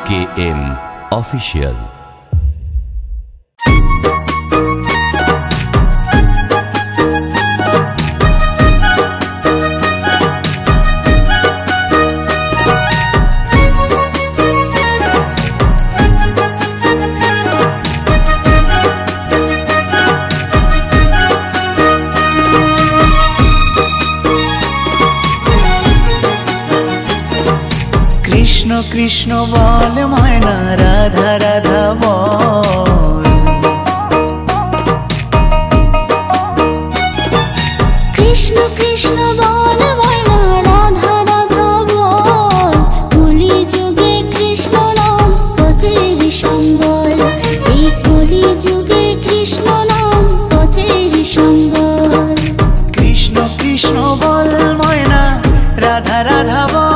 KM Official। Krishna Krishna বল ময়না, রাধা রাধা বল। কৃষ্ণ কৃষ্ণ বল ময়না, রাধা রাধা বল। কলি যুগে কৃষ্ণ নাম পথের সম্বল, এই কলি যুগে কৃষ্ণ নাম পথের সম্বল। কৃষ্ণ কৃষ্ণ বল ময়না, রাধা রাধা বল।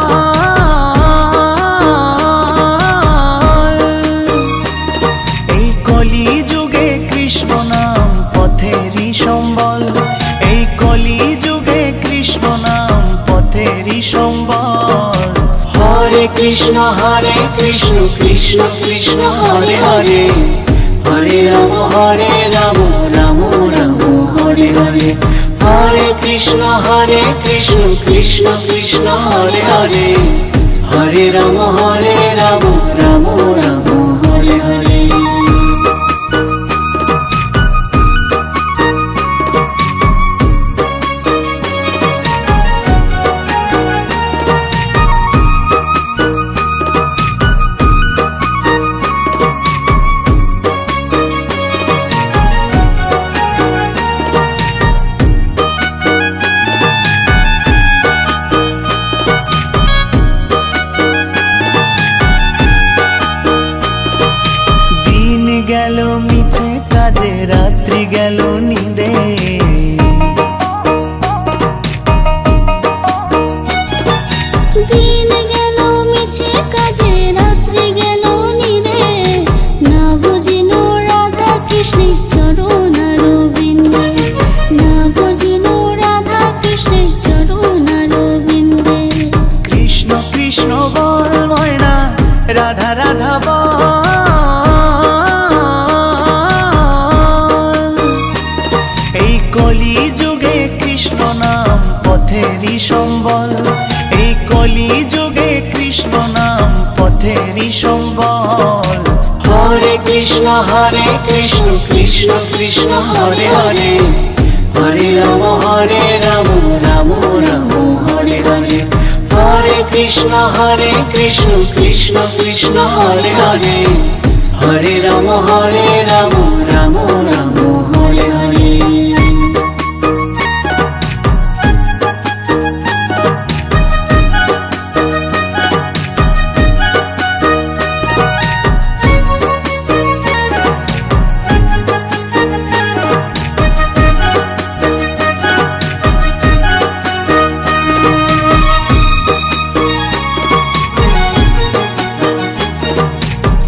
হরে কৃষ্ণ কৃষ্ণ কৃষ্ণ হরে হরে, হরে রাম রাম রাম হরে হরে। হরে কৃষ্ণ কৃষ্ণ কৃষ্ণ হরে হরে, হরে রাম রাম রাম হরে হরে। গেল মিছে কাজে, রাত্রি গেল নিদে। দিন গেল মিছে কাজে, রাত্রি গেল নিদে। না বুঝিনো রাধা কৃষ্ণের চরণ অরবিন্দে, না বুঝিনো রাধা কৃষ্ণের চরণ অরবিন্দে। কৃষ্ণ কৃষ্ণ বল ময়না, রাধা রাধা বল। কলি যুগে কৃষ্ণ নাম পথেরই সম্বল, এই কলি যুগে কৃষ্ণ নাম পথেরই সম্বল। হরে কৃষ্ণ কৃষ্ণ কৃষ্ণ হরে হরে, হরে রাম রাম রাম হরে হরে। হরে কৃষ্ণ কৃষ্ণ কৃষ্ণ হরে হরে, হরে রাম রাম রাম হরে হরে।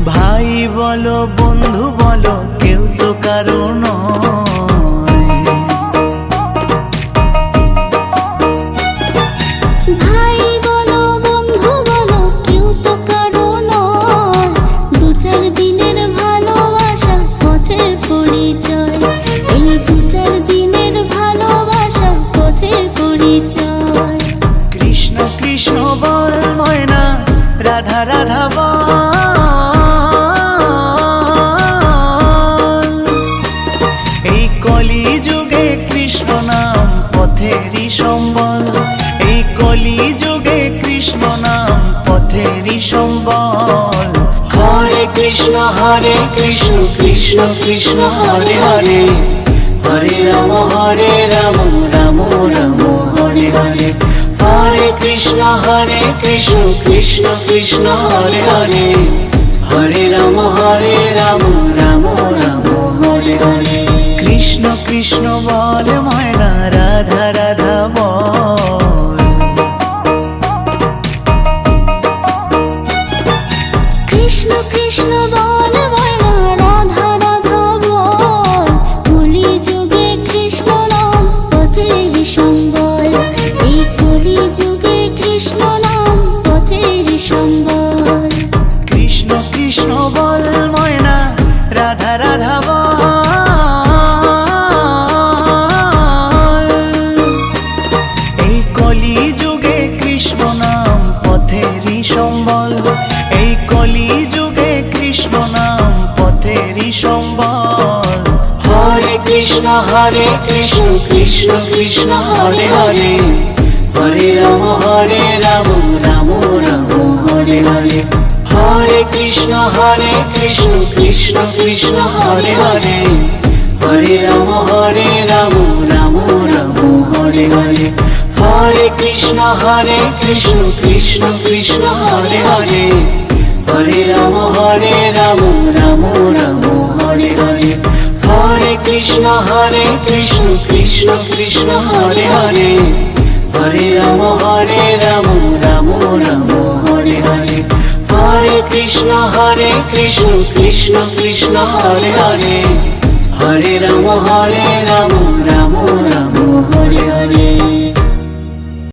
ভাই বলো বন্ধু বলো, কেউ তো কারো নয়। ভাই বলো বন্ধু বলো, কেউ তো কারো নয়। দু চার দিনের ভালোবাসা পথের পরিচয়, এই দু চার দিনের ভালোবাসা পথের পরিচয়। কৃষ্ণ কৃষ্ণ বল ময়না, রাধা রাধা বল। এই কলি যুগে কৃষ্ণ নাম পথেরই সম্বল, এই কলি যুগে কৃষ্ণ নাম পথেরই সম্বল। হরে কৃষ্ণ কৃষ্ণ কৃষ্ণ হরে হরে, হরে রাম রাম রাম হরে হরে। হরে কৃষ্ণ কৃষ্ণ কৃষ্ণ হরে হরে, হরে রাম রাম রাম হরে হরে। কৃষ্ণ কৃষ্ণ বল ময়না, রাধা রাধা বল। কৃষ্ণ কৃষ্ণ বল ময়না, রাধা রাধা বল। কলি যুগে কৃষ্ণ নাম পথের সম্বল, এই কলি যুগে কৃষ্ণ নাম পথের সম্বল। কৃষ্ণ হরে কৃষ্ণ কৃষ্ণ কৃষ্ণ হরে হরে হরে রাম রাম রাম হরে হরে হরে কৃষ্ণ কৃষ্ণ কৃষ্ণ হরে হরে হরে রাম রাম রাম হরে হরে হরে কৃষ্ণ কৃষ্ণ কৃষ্ণ হরে হরে হরে রাম রাম রাম হরে হরে হরে কৃষ্ণ কৃষ্ণ কৃষ্ণ হরে হরে হরে রাম রাম রাম হরে হরে হরে কৃষ্ণ কৃষ্ণ কৃষ্ণ হরে হরে হরে রাম রাম